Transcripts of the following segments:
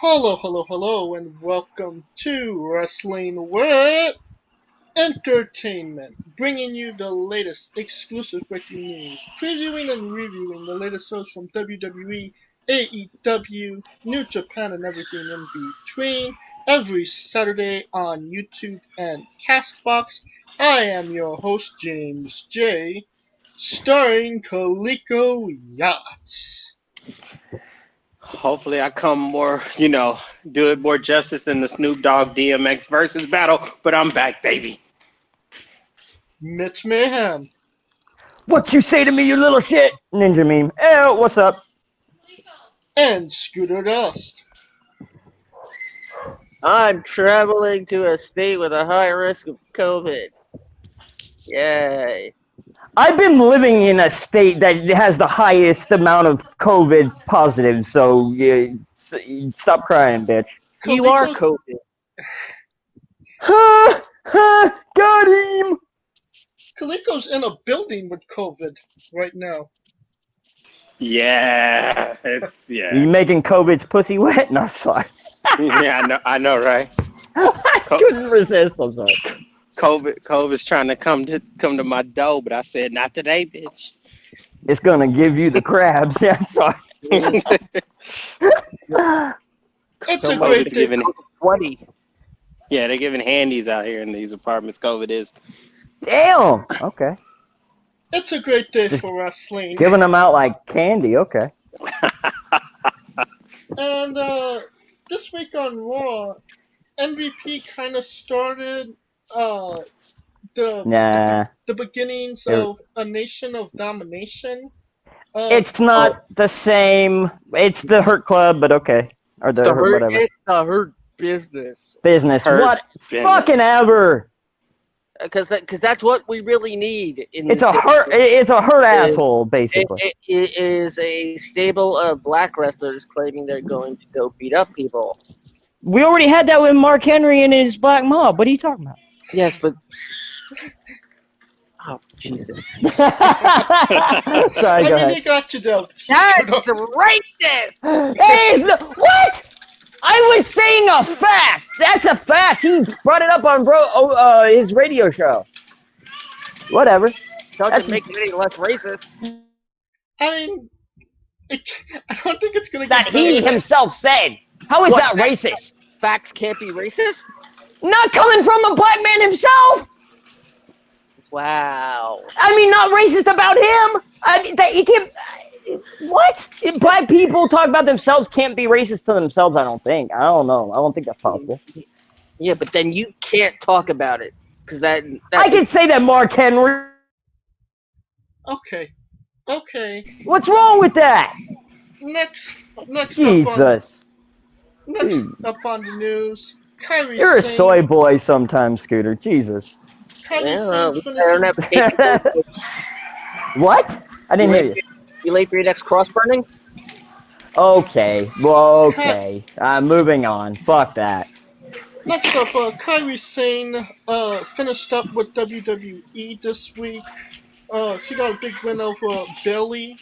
Hello, hello, hello, and welcome to Wrestling with Entertainment, bringing you the latest exclusive breaking news, previewing and reviewing the latest shows from WWE, AEW, New Japan, and everything in between, every Saturday on YouTube and Castbox. I am your host, James J., starring Kaliko Yachts. Hopefully I come more, do it more justice in the Snoop Dogg DMX versus battle, but I'm back, baby. Mitch Mayhem. What you say to me, you little shit? Ninja meme. Hey, what's up? And Scooter Dust. I'm traveling to a state with a high risk of COVID. Yay. I've been living in a state that has the highest amount of COVID positives, so stop crying, bitch. You are COVID. Got him! Kaliko's in a building with COVID right now. Yeah, You making COVID's pussy wet? No, sorry. Yeah, I know, right? I couldn't resist. I'm sorry. COVID's trying to come to my door, but I said not today, bitch. It's gonna give you the crabs. Yeah, I'm sorry. It's a great day. 20. Yeah, they're giving handies out here in these apartments. COVID is. Damn. Okay. It's a great day for wrestling. Giving them out like candy. Okay. And this week on Raw, MVP kind of started the beginnings of a Nation of Domination. It's not the same. It's the Hurt Club, but okay. Or the Hurt, whatever. It's the Hurt Business. What? Business. Fucking ever. Because that's what we really need. It's a hurt asshole, basically. It is a stable of black wrestlers claiming they're going to go beat up people. We already had that with Mark Henry and his Black Mob. What are you talking about? Yes, but... Oh, Jesus. Sorry, go ahead. He got you though. That's racist! Hey, what? I was saying a fact. That's a fact. He brought it up on his radio show. Whatever. Doesn't make it any less racist. I mean, I don't think it's going to that he himself said. How is that racist? Facts can't be racist? Not coming from a black man himself. Wow. I mean, not racist about him. He can't. What? Black people talk about themselves can't be racist to themselves, I don't think. I don't know. I don't think that's possible. Yeah, but then you can't talk about it. Because that I can say that Mark Henry. Okay. What's wrong with that? Next Jesus. Up on the news. Kairi You're a Sane. soy boy sometimes, Scooter. Jesus. Kairi Sane What? I didn't hear you. You late for your next cross burning? Okay. Moving on. Fuck that. Next up, Kairi Sane finished up with WWE this week. She got a big win over Bayley.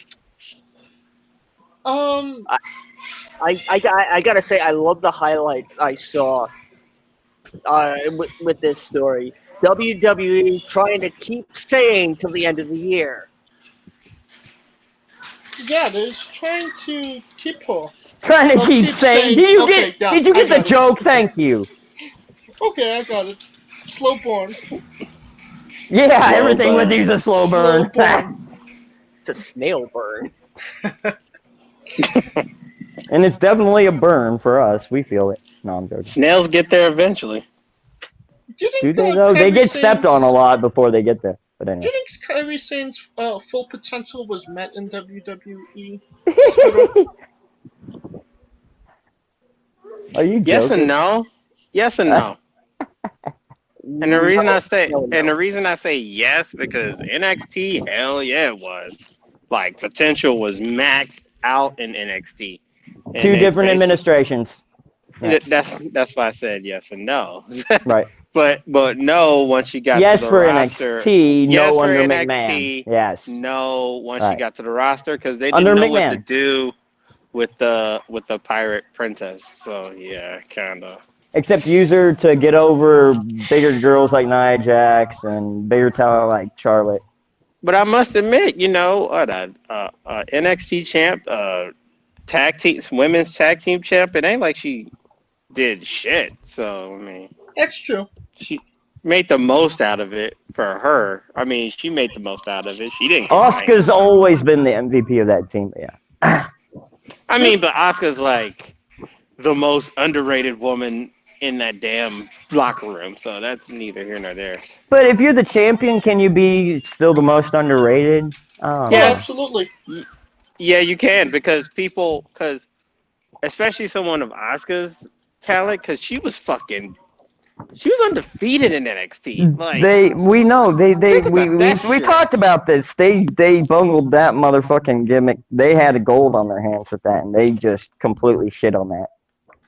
I gotta say, I love the highlight I saw with this story. WWE trying to keep saying till the end of the year. Yeah, they're trying to keep her. Trying to keep saying. Did you get the joke? Thank you. Okay, I got it. Slow burn. Yeah, slow everything burn. With you's a slow burn. It's a snail burn. And it's definitely a burn for us. We feel it. No, I'm joking. Snails get there eventually. Do they though? They get stepped on a lot before they get there. But anyway. Do you think Kairi Sane's full potential was met in WWE? Are you joking? Yes and no. Yes and no. And the reason I say yes because NXT, hell yeah, it was. Like potential was maxed out in NXT. And two different administrations. That's why I said yes and no. Right. But no, once you got yes to the for roster, NXT, yes no for under NXT, McMahon. Yes. No, once you got to the roster because they didn't under know McMahon. what to do with the pirate princess. So yeah, kind of. Except use her to get over bigger girls like Nia Jax and bigger talent like Charlotte. But I must admit, NXT champ, women's tag team champ. It ain't like she did shit. So I mean, That's true. she made the most out of it for her. I mean, she made the most out of it. She didn't. Asuka's always been the MVP of that team. Yeah. I mean, but Asuka's like the most underrated woman in that damn locker room. So that's neither here nor there. But if you're the champion, can you be still the most underrated? Yeah, absolutely. Yeah, you can because especially someone of Asuka's talent, because she was undefeated in NXT. Like we talked about this. They bungled that motherfucking gimmick. They had a gold on their hands with that, and they just completely shit on that.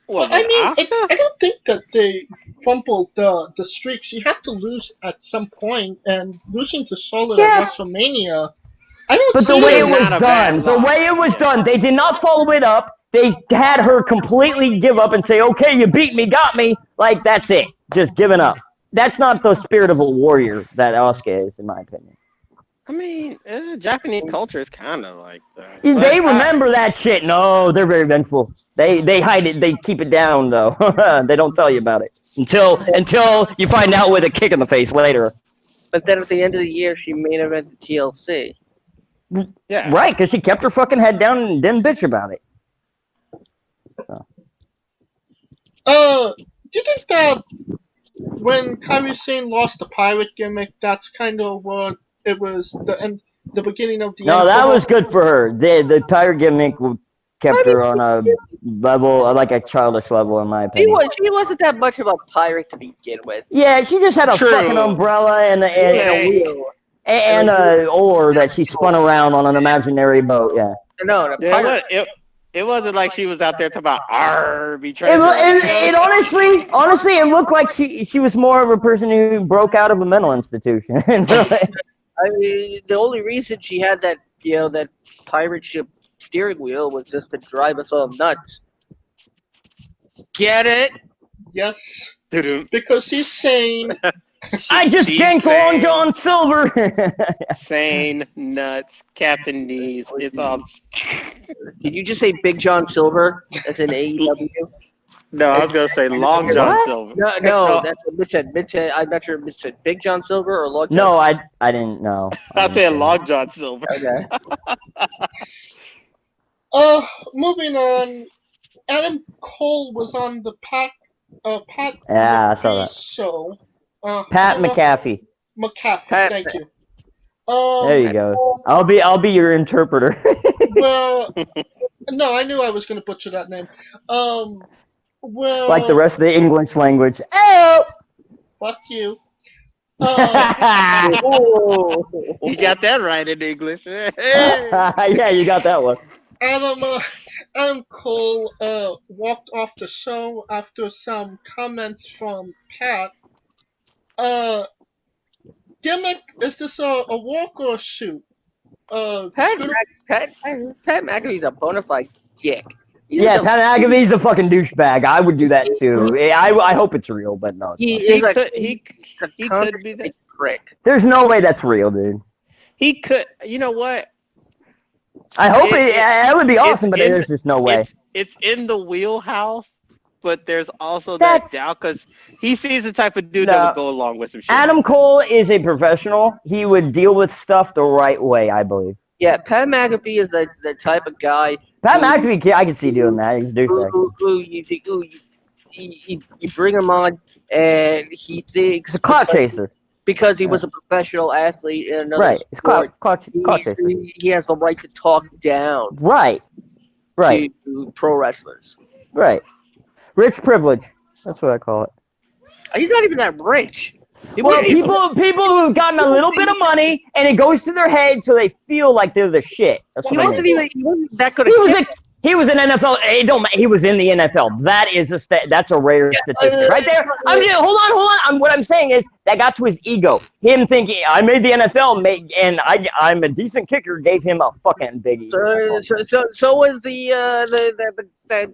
Well, I mean, I don't think that they fumbled the streak. She had to lose at some point, and losing to Charlotte at WrestleMania. I don't. But see the way it it was done, they did not follow it up. They had her completely give up and say, "Okay, you beat me, got me." Like that's it, just giving up. That's not the spirit of a warrior that Asuka is, in my opinion. I mean, Japanese culture is kind of like that. They remember that shit. No, they're very vengeful. They hide it. They keep it down, though. They don't tell you about it until you find out with a kick in the face later. But then at the end of the year, she main evented TLC. Yeah. Right, because she kept her fucking head down and didn't bitch about it. Do you think that when Kairi Sane lost the pirate gimmick, that's kind of what it was the beginning of the end? No, that was good for her. The pirate gimmick kept her on a level, like a childish level, in my opinion. She wasn't that much of a pirate to begin with. Yeah, she just had a fucking umbrella and a wheel. And an oar that she spun around on an imaginary boat, yeah. No, it wasn't like she was out there talking about betrayal. It honestly, it looked like she was more of a person who broke out of a mental institution. I mean, the only reason she had that, that pirate ship steering wheel was just to drive us all nuts. Get it? Yes. Because he's sane. I just ganked Long John Silver. Sane, nuts, Captain Knees. It's all. Did you just say Big John Silver as in AEW? No, I was gonna say Long John Silver. No, that's what Mitch said. I'm not sure if Mitch said Big John Silver or Long John. No, I didn't know. I said Long John Silver. Okay. Moving on. Adam Cole was on the Pat. Yeah, I saw that. So. Pat McAfee. Thank you. There you go. I'll be your interpreter. Well, no, I knew I was going to butcher that name. Well, like the rest of the English language. Oh, fuck you. You got that right in English. Yeah, you got that one. Adam Cole walked off the show after some comments from Pat. Gimmick, is this a walk or a shoot? Pat McAfee's a bona fide dick. Pat McAfee's a fucking douchebag. I would do that too. I hope it's real, but no. He could be that prick. There's no way that's real, dude. He could. You know what? I hope it would be awesome, but there's just no way. It's in the wheelhouse. But there's also that doubt because he seems the type of dude that would go along with some shit. Adam Cole is a professional. He would deal with stuff the right way, I believe. Yeah, Pat McAfee is the type of guy. Pat McAfee, I can see doing that. He's a douchebag. You bring him on, and he thinks he's a clout chaser because he was a professional athlete in another sport. Clout chaser. He has the right to talk down. Right. To pro wrestlers. Right. Rich privilege. That's what I call it. He's not even that rich. Well, people who've gotten a little bit of money and it goes to their head, so they feel like they're the shit. That's He what wasn't even that good. He was an NFL. He was in the NFL. That is that's a rare statistic right there. Hold on. What I'm saying is that got to his ego. Him thinking I made the NFL, and I'm a decent kicker. Gave him a fucking big ego. So was the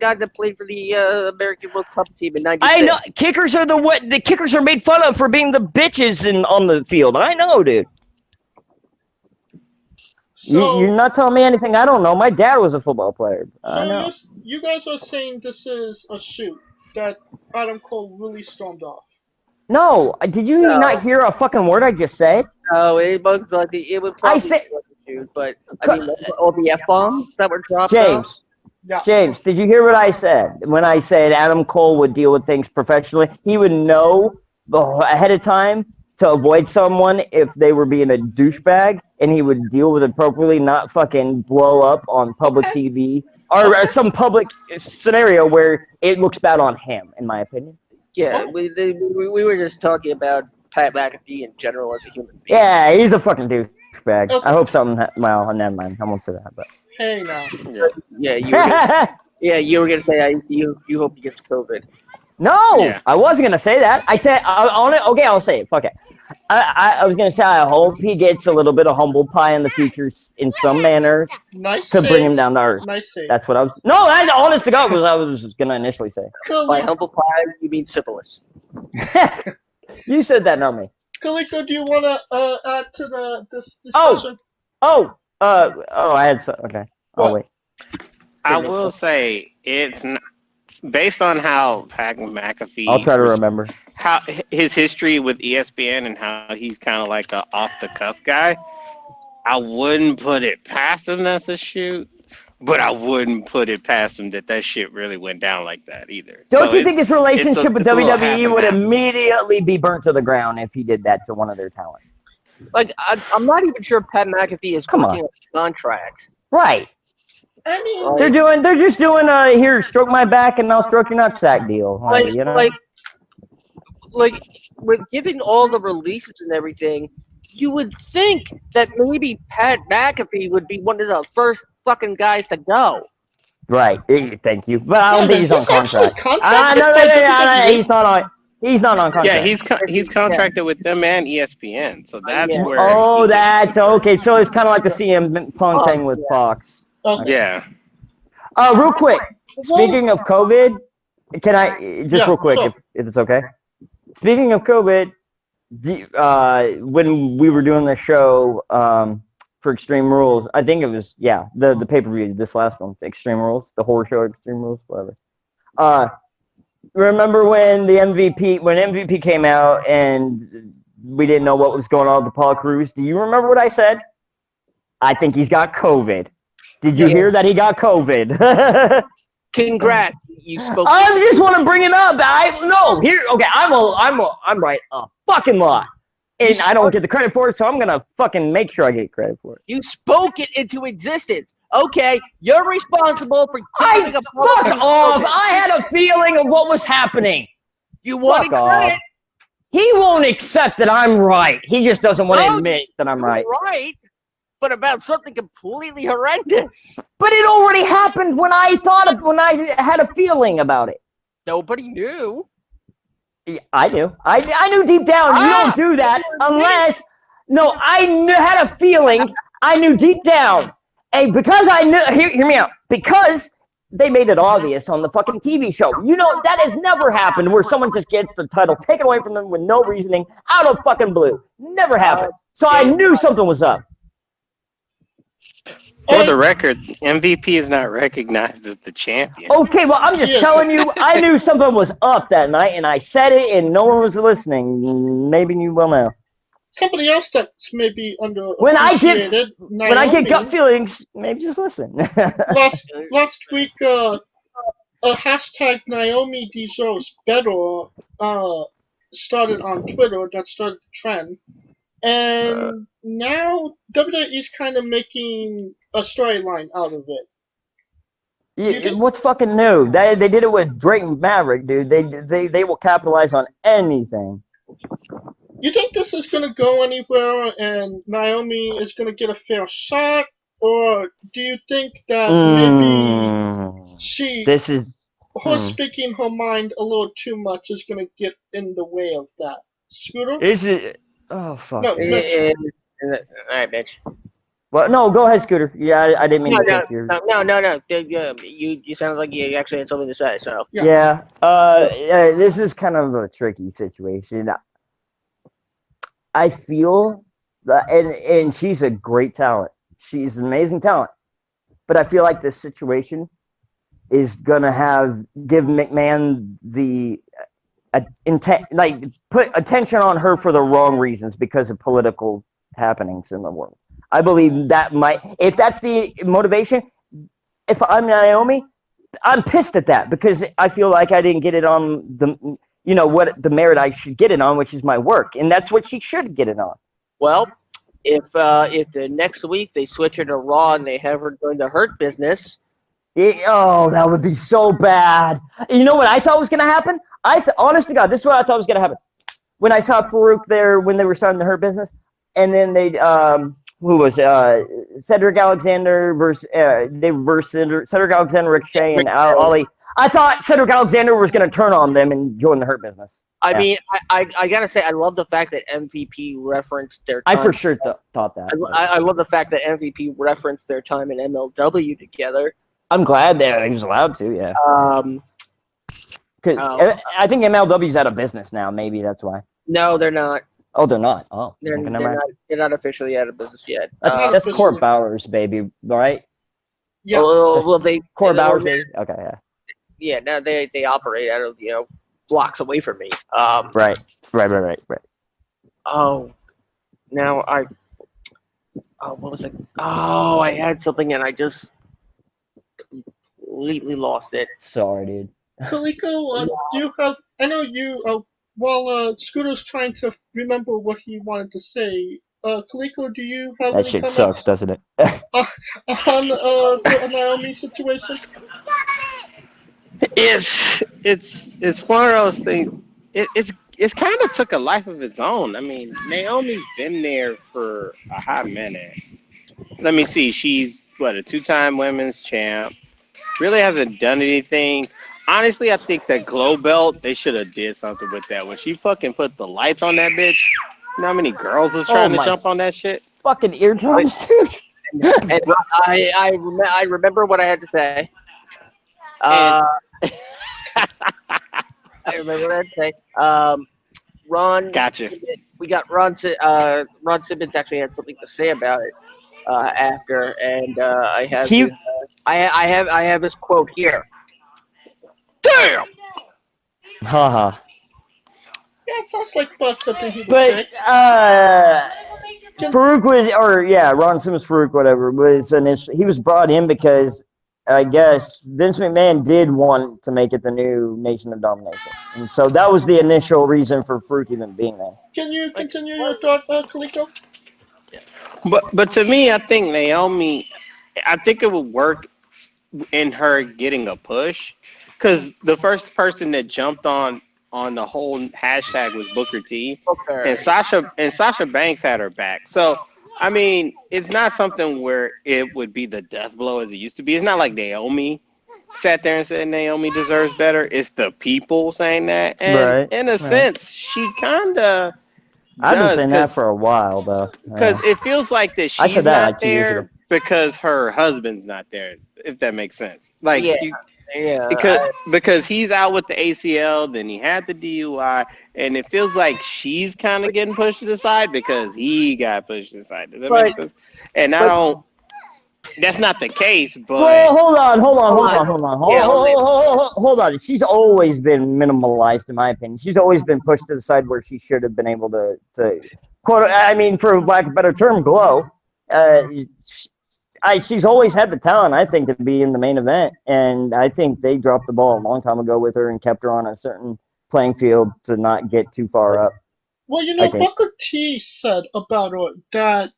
guy that played for the American World Cup team in '96. I know kickers are the kickers are made fun of for being the bitches on the field. I know, dude. So, you're not telling me anything I don't know. My dad was a football player. I know. You guys are saying this is a shoot that Adam Cole really stormed off. No, did you not hear a fucking word I just said? No, it was like it would probably be a shoot, but I mean, all the F-bombs that were dropped. James. Yeah. James, did you hear what I said? When I said Adam Cole would deal with things professionally, he would know ahead of time to avoid someone if they were being a douchebag, and he would deal with it appropriately, not fucking blow up on public TV or some public scenario where it looks bad on him, in my opinion. Yeah, we were just talking about Pat McAfee in general as a human being. Yeah, he's a fucking douchebag. Okay. I hope something. Well, never mind. I won't say that. But hey, now. You were gonna say you hope he gets COVID. No, I wasn't gonna say that. I said on it. Okay, I'll say it. Fuck it. I was gonna say I hope he gets a little bit of humble pie in the future in some manner to bring him down to earth. Nice save. That's what I was. No, that's honest to God was I was gonna initially say. By humble pie, you mean syphilis. You said that, not me. Kaliko, do you want to add to this discussion? I had okay. Oh wait. I will say it's not, based on how Pat McAfee. I'll try to remember how his history with ESPN and how he's kind of like a off the cuff guy. I wouldn't put it past him as a shoot, but I wouldn't put it past him that shit really went down like that either. Don't you think his relationship with WWE would immediately be burnt to the ground if he did that to one of their talent? Like I'm not even sure Pat McAfee is working on contract. Right. I mean, they're just doing here, stroke my back and I'll stroke your nutsack deal. You know? Like with giving all the releases and everything, you would think that maybe Pat McAfee would be one of the first fucking guys to go. Right. Thank you. But I don't think he's on contract. No, he's not on. He's not on contract. Yeah, he's contracted with them and ESPN, so that's where. Oh, that's okay. So it's kind of like the CM Punk thing with Fox. Okay. Yeah. Real quick. Speaking of COVID, can I just real quick, if it's okay? Speaking of COVID, when we were doing the show for Extreme Rules, I think it was the pay-per-view, this last one, Extreme Rules, the horror show Extreme Rules, whatever. Remember when MVP came out and we didn't know what was going on with the Paul Cruz? Do you remember what I said? I think he's got COVID. Did you hear that he got COVID? Congrats, you spoke. I just want to bring it up. I'm right a fucking lot, and I don't get the credit for it, so I'm gonna fucking make sure I get credit for it. You spoke it into existence. Okay, you're responsible for giving a fuck off. I had a feeling of what was happening. You want to credit? He won't accept that I'm right. He just doesn't want to admit that I'm right. Right. But about something completely horrendous. But it already happened when I had a feeling about it. Nobody knew. I knew. I knew deep down. You don't do that unless. No, had a feeling. I knew deep down. Hey, because I knew. Hear me out. Because they made it obvious on the fucking TV show. You know that has never happened where someone just gets the title taken away from them with no reasoning out of fucking blue. Never happened. So I knew something was up. For the record, MVP is not recognized as the champion. Okay, well, I'm just telling you, I knew something was up that night, and I said it, and no one was listening. Maybe you will now. Somebody else that's maybe underappreciated. When I get gut feelings, maybe just listen. last week, a hashtag Naomi deserves better started on Twitter. That started the trend. And now WWE's kind of making a storyline out of it. What's fucking new? They did it with Drake and Maverick, dude. They will capitalize on anything. You think this is going to go anywhere and Naomi is going to get a fair shot? or do you think that maybe This is her speaking her mind a little too much is going to get in the way of that? Scooter? Is it? Oh fuck. No, Mitch. All right, Mitch. Well, no, go ahead, Scooter. Yeah, I didn't mean to take your. No. You sounded like you actually had something to say. So Yeah. This is kind of a tricky situation. I feel that, and she's a great talent. She's an amazing talent, but I feel like this situation is gonna give McMahon the intent, like put attention on her for the wrong reasons because of political happenings in the world. I believe that might, if that's the motivation, if I'm Naomi, I'm pissed at that because I feel like I didn't get it on what the merit I should get it on, which is my work, and that's what she should get it on. Well, if the next week they switch her to Raw and they have her doing the Hurt Business. That would be so bad. You know what I thought was going to happen? Honest to God, this is what I thought was going to happen. When I saw Farouk there when they were starting the Hurt Business, and then they Cedric Alexander versus Cedric Alexander, Ricochet, and Ali. I thought Cedric Alexander was going to turn on them and join the Hurt Business. I mean, I gotta say, I love the fact that MVP referenced their time. I for sure thought that. I love the fact that MVP referenced their time in MLW together. I'm glad that he was allowed to, yeah. I think MLW's out of business now. Maybe that's why. No, they're not. Oh, they're not. Oh, they're not officially out of business yet. That's Court Bowers, baby, right? Yeah. Court Bowers, baby. Okay, yeah. Yeah, no, they operate out of blocks away from me. Right. Oh, now what was it? Oh, I had something and I just completely lost it. Sorry, dude. Kaliko, do you have? I know you. While Scooter's trying to remember what he wanted to say, Kaliko, do you have that any shit comments sucks, doesn't it? on the Naomi situation? It's one of those things. It's kind of took a life of its own. I mean, Naomi's been there for a hot minute. Let me see. She's a 2-time women's champ. Really hasn't done anything. Honestly, I think that glow belt, they should have did something with that. When she fucking put the lights on that bitch, you know how many girls was trying to jump on that shit? Fucking eardrums, dude. And I remember what I had to say. I remember what I had to say. Ron. Gotcha. We got Ron. Ron Simmons actually had something to say about it after, and I have his quote here. Damn. Haha. Yeah, it sounds like about something he would say. But Farouk Ron Simmons, Farouk, whatever, was initially, he was brought in because I guess Vince McMahon did want to make it the new Nation of Domination, and so that was the initial reason for Farouk even being there. Can you continue your thought, Kaliko? But to me, I think Naomi, I think it would work in her getting a push. Because the first person that jumped on the whole hashtag was Booker T, and Sasha Banks had her back. So I mean, it's not something where it would be the death blow as it used to be. It's not like Naomi sat there and said Naomi deserves better. It's the people saying that, and in a sense, she kind of. I've been saying that for a while though. Because it feels like that she's not there because her husband's not there. If that makes sense, like. Yeah, because he's out with the ACL, then he had the DUI, and it feels like she's kind of getting pushed to the side because he got pushed to the side. Does that make sense? And that's not the case, but... Well, hold on. She's always been minimalized, in my opinion. She's always been pushed to the side where she should have been able to quote, I mean, for lack of a better term, glow. She's always had the talent, I think, to be in the main event, and I think they dropped the ball a long time ago with her and kept her on a certain playing field to not get too far up. Well, Booker T said about her that,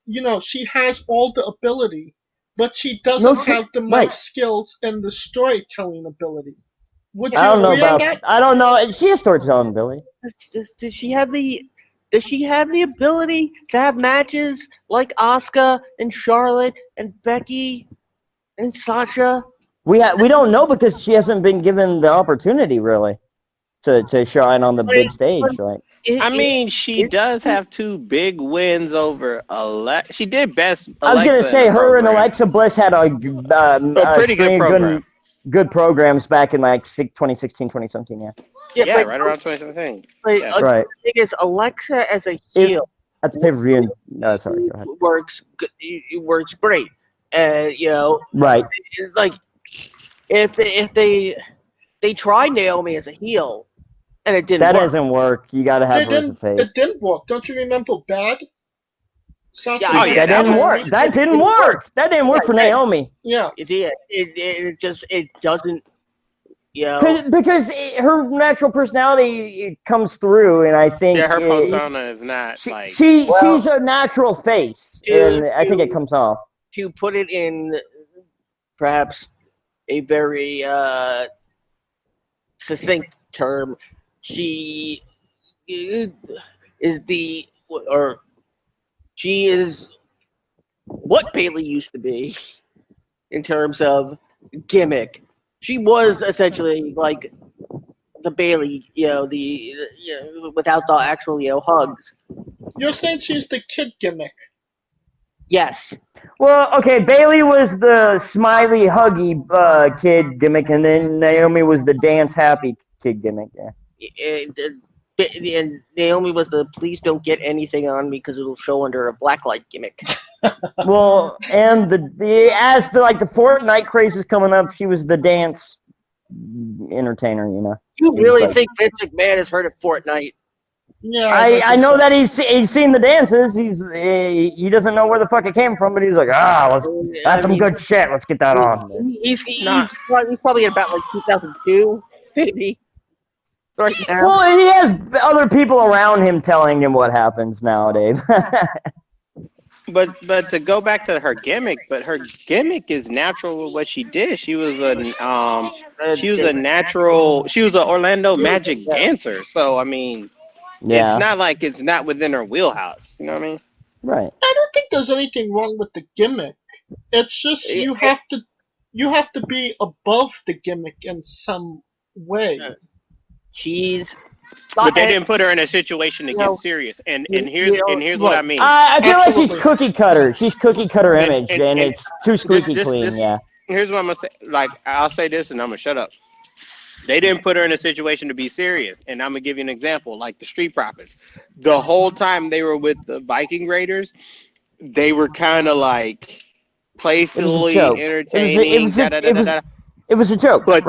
she has all the ability, but she doesn't have the mic skills and the storytelling ability. Would you agree on that? I don't know. She has storytelling ability. Does she have the does she have the ability to have matches like Asuka and Charlotte and Becky and Sasha? We don't know because she hasn't been given the opportunity really to shine on the big stage. Like, I mean, she does have 2 big wins over Alexa. She did best. I was gonna say her and Alexa Bliss had a pretty good program. Good programs back in like 2016, 2017. Yeah, right around 2017. Right. The thing is, Alexa as a heel at the pay-per-view. No, sorry. Go ahead. It works great. You know, right? Like if they tried Naomi as a heel and it didn't. That doesn't work. You got to have her as a face. It didn't work. Don't you remember Bad? That didn't work. That didn't work. That didn't work for Naomi. Yeah, it did. It doesn't. Yeah, because her natural personality comes through, and I think her persona is not she's a natural face, and I think it comes off. To put it in perhaps a very succinct term, she is what Bayley used to be in terms of gimmick. She was essentially like the Bayley, without the actual, hugs. You're saying she's the kid gimmick? Yes. Well, okay, Bayley was the smiley, huggy kid gimmick, and then Naomi was the dance happy kid gimmick. Yeah. And Naomi was the please don't get anything on me because it'll show under a blacklight gimmick. Well, and as the Fortnite craze is coming up, she was the dance entertainer. You really think Vince McMahon has heard of Fortnite? Yeah, I know that he's seen the dances. He doesn't know where the fuck it came from, but he's like, that's some good shit. Let's get that on. He's probably at about 2002, maybe. Right now. Well, he has other people around him telling him what happens nowadays. But to go back to her gimmick, her gimmick is natural with what she did. She was an Orlando Magic dancer. So I mean, it's not like it's not within her wheelhouse. You know what I mean? Right. I don't think there's anything wrong with the gimmick. It's just you have to be above the gimmick in some way. But they didn't put her in a situation to get serious, and here's what I mean. I feel like she's cookie cutter. She's cookie cutter image, and it's too squeaky clean. Yeah. Here's what I'm gonna say. I'll say this, and I'm gonna shut up. They didn't put her in a situation to be serious, and I'm gonna give you an example, like the Street Profits. The whole time they were with the Viking Raiders, they were kind of like playfully entertaining. It was a joke. But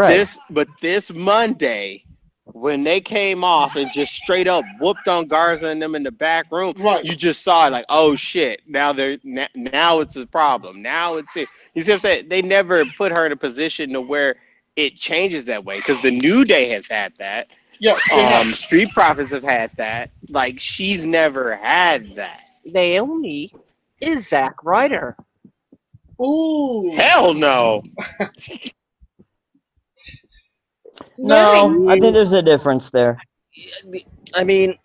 this Monday, when they came off and just straight up whooped on Garza and them in the back room, you just saw it like, oh shit, now it's a problem. Now it's it. You see what I'm saying? They never put her in a position to where it changes that way, because the New Day has had that. Yeah. Street Profits have had that. Like, she's never had that. Naomi is Zack Ryder. Ooh. Hell no. No, I think there's a difference there. I mean,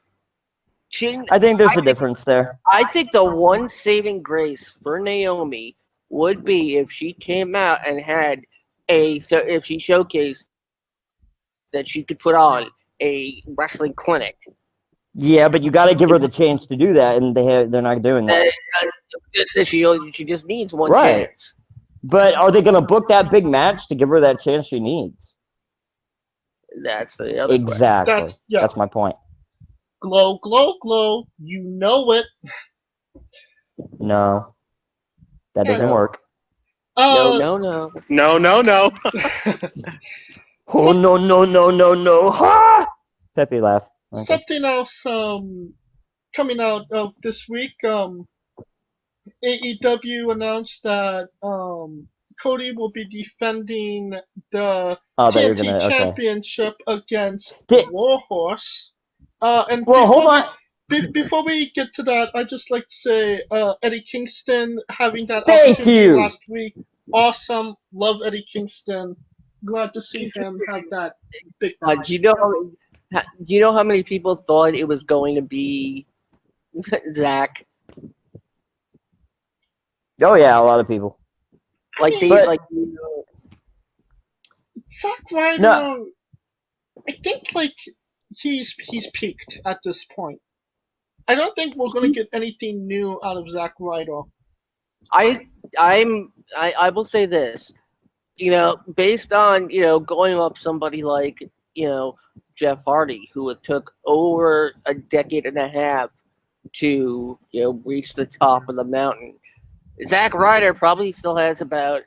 I think there's a difference there. I think the one saving grace for Naomi would be if she came out and had if she showcased that she could put on a wrestling clinic. Yeah, but you got to give her the chance to do that, and they're not doing that. She just needs one chance. But are they going to book that big match to give her that chance she needs? That's the other exactly. That's my point. Glow, glow, glow. You know it. No, that doesn't work. No. Oh no! Ha! Pepe laugh. Okay. Something else coming out of this week. AEW announced that Cody will be defending the TNT Championship against Warhorse. Hold on. Before we get to that, I'd just like to say Eddie Kingston having that Thank opportunity you. last week. Awesome. Love Eddie Kingston. Glad to see him have that big match. Do you know how many people thought it was going to be Zach. Oh yeah, a lot of people. Like they But- like Zack Ryder, No. I think like he's peaked at this point. I don't think we're gonna get anything new out of Zack Ryder. I will say this, based on going up somebody like Jeff Hardy, who it took over a decade and a half to reach the top of the mountain. Zack Ryder probably still has about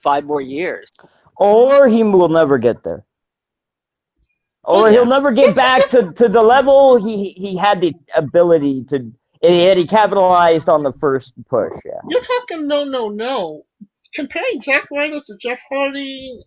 5 more years. Or he will never get there. Or he'll never get back to the level he had the ability to. He capitalized on the first push. Yeah. You're talking no. Comparing Zack Ryder to Jeff Hardy,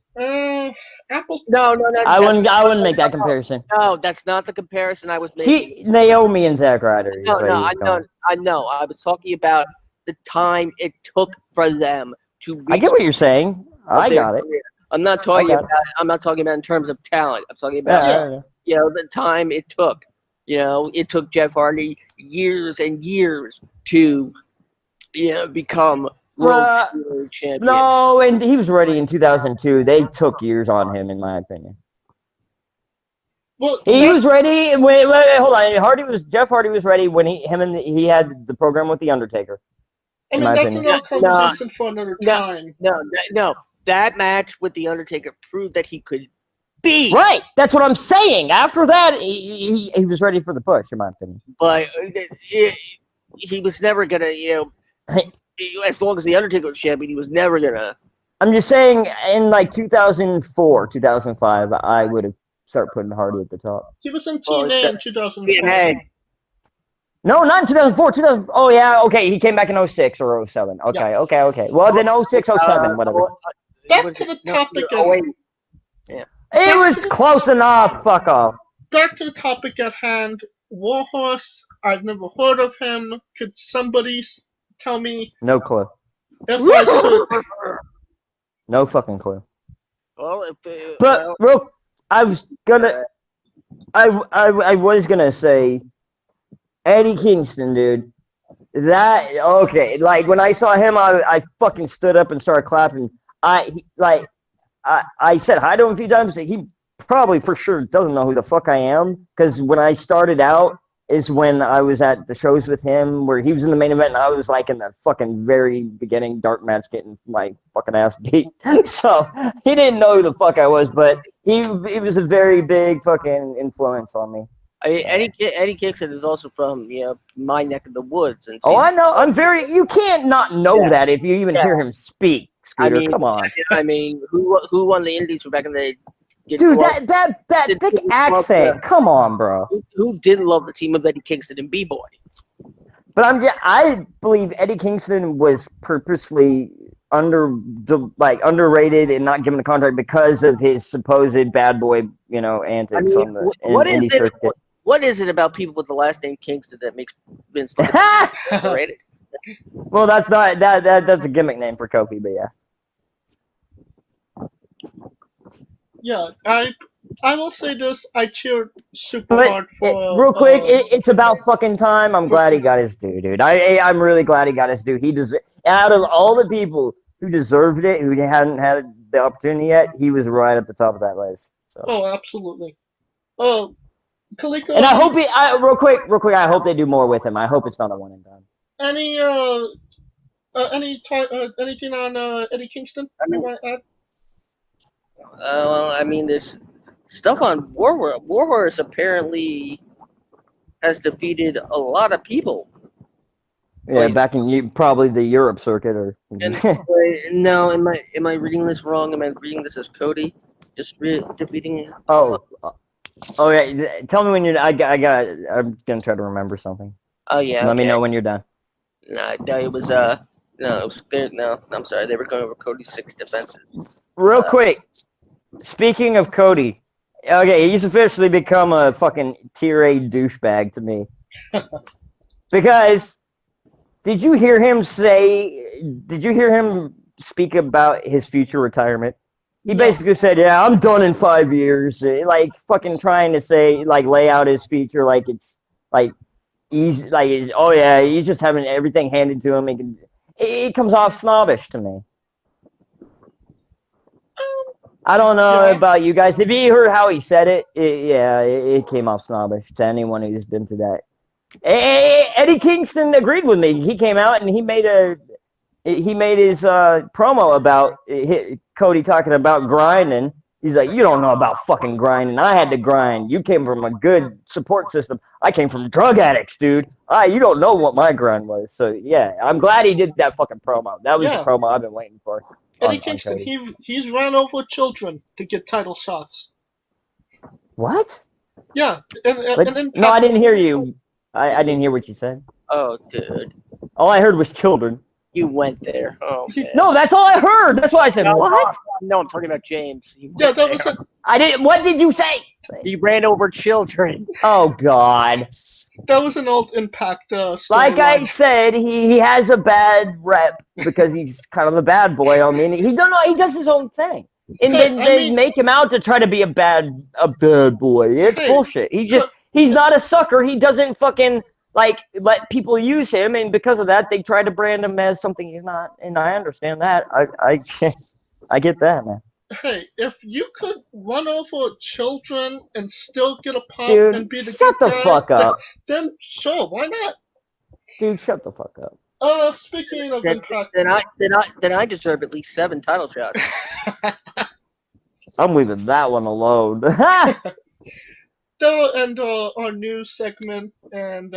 Apple. No. I wouldn't make that comparison. No, that's not the comparison I was making. See, Naomi and Zack Ryder. No, I know. I was talking about the time it took for them to reach. I get what you're saying. I got it. Career. I'm not talking about. I'm not talking about in terms of talent. I'm talking about the time it took. It took Jeff Hardy years and years to become world champion. No, and he was ready in 2002. They took years on him, in my opinion. Well, he was ready. Wait, hold on. Jeff Hardy was ready when he had the program with the Undertaker. I mean, that's another conversation for another time. No. That match with the Undertaker proved that he could be right. That's what I'm saying. After that, he was ready for the push, in my opinion. But he was never gonna, as long as the Undertaker was champion, he was never gonna. I'm just saying, in like 2004, 2005, I would have started putting Hardy at the top. He was in TNA in 2004. TNA. No, not in 2004. Oh, yeah, okay. He came back in 06 or 07. Okay, yeah. Okay. Well, then 06, 07, whatever. Back to the topic It was close enough. Fuck off. Back to the topic at hand. Warhorse, I've never heard of him. Could somebody tell me? No clue. If I should. No fucking clue. Well, I was gonna say Eddie Kingston, dude. Like when I saw him, I fucking stood up and started clapping. I said hi to him a few times. He probably for sure doesn't know who the fuck I am, because when I started out is when I was at the shows with him where he was in the main event and I was like in the fucking very beginning dark match getting my fucking ass beat. So he didn't know who the fuck I was, but he was a very big fucking influence on me. Eddie Kingston is also from my neck of the woods. And I know. You can't not know that if you even hear him speak. Scooter, come on. I mean, who won the Indies for back in the day? Dude, that thick accent. Come on, bro. Who didn't love the team of Eddie Kingston and B-Boy? But I believe Eddie Kingston was purposely underrated and not given a contract because of his supposed bad boy, antics on the indie circuit. What is it about people with the last name Kingston that makes Vince underrated? Well, that's a gimmick name for Kofi, but yeah. Yeah, I will say this. I cheered super hard for. Real quick, it's about fucking time. I'm glad he got his due, dude. I'm really glad he got his due. Out of all the people who deserved it, who hadn't had the opportunity yet, he was right at the top of that list. So. Oh, absolutely. Kaliko. And I hope real quick, I hope they do more with him. I hope it's not a one and done. Anything on Eddie Kingston? There's stuff on Warhorse. Warhorse apparently has defeated a lot of people. Yeah, back in probably the Europe circuit, or. No, am I reading this wrong? Am I reading this as Cody just defeating? Oh yeah. Tell me when you're. I'm gonna try to remember something. Oh yeah. Let me know when you're done. No, it was No, it was good. No, I'm sorry. They were going over Cody's 6 defenses. Real quick, speaking of Cody, okay, he's officially become a fucking tier A douchebag to me. Because did you hear him speak about his future retirement? He basically said, "Yeah, I'm done in 5 years." Like fucking trying to say, like, lay out his future like it's like he's like, oh yeah, he's just having everything handed to him. It comes off snobbish to me. I don't know about you guys. If you heard how he said it came off snobbish to anyone who's been to that. Eddie Kingston agreed with me. He came out and he made his promo about Cody talking about grinding. He's like, you don't know about fucking grinding. I had to grind. You came from a good support system. I came from drug addicts, dude. You don't know what my grind was. So yeah, I'm glad he did that fucking promo. That was the promo I've been waiting for. Eddie Kingston, he's ran over children to get title shots. What? Yeah, no, I didn't hear you. I didn't hear what you said. Oh, dude. All I heard was children. You went there. Oh, man. No, that's all I heard. That's why I said, what? No, I'm talking about James. Yeah, that was it. I didn't. What did you say? He ran over children. Oh, God. That was an old Impact like I said, he has a bad rep because he's kind of a bad boy. I mean, he does his own thing. And then they make him out to try to be a bad boy. It's bullshit. He's not a sucker. He doesn't fucking let people use him, and because of that, they try to brand him as something he's not. And I understand that. I get that, man. Hey, if you could run over children and still get a pop Dude, and be the shut good the guy, fuck up. then sure, why not? Dude, shut the fuck up. Speaking of Impact, then I deserve at least 7 title shots. I'm leaving that one alone. That'll end our news segment, and